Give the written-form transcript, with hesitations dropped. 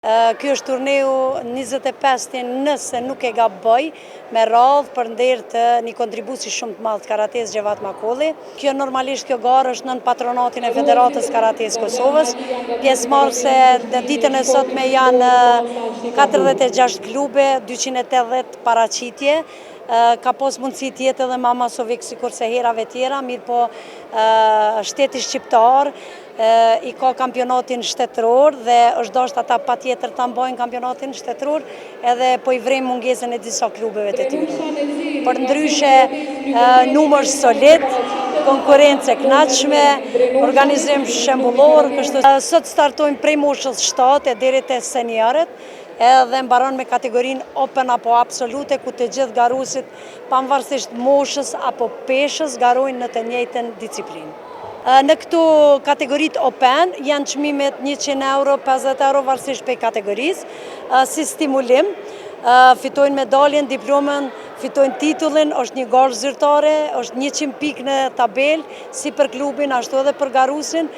Ky është turneu 25, nëse nuk e gaboj, me radhë për nder të një kontribusi shumë të madh të karates Gjevat Makolli. Normalisht kjo garë është nën patronatin e Federatës Karates Kosovës. Pjesëmarrëse në ditën e sotme janë 46 klube, 280 paraqitje. Ka pas mundësi tjetë edhe ma masovik si kurse herave tjera, mirë po shteti shqiptar i ka kampionatin shtetëror dhe është dashur ata pa tjetër ta mbajnë kampionatin shtetëror edhe po i vrem mungesën e disa klubeve të tyre. Për ndryshe numër solid, konkurrencë e kënaqshme, organizim shembullor, sot startojmë prej moshës 7 deri te seniorët, edhe mbaron me kategorinë open apo absolute, ku të gjithë garuesit, pavarësisht moshës apo peshës, garojnë në të njëjtën disiplinë. Në këtu kategoritë open janë çmimet 100 euro, 50 euro varësisht prej kategorisë, si stimulim. Fitojnë medaljen, diplomën, fitojnë titullin, është një garë zyrtare, është 100 pikë në tabelë, si për klubin, ashtu edhe për garuesin.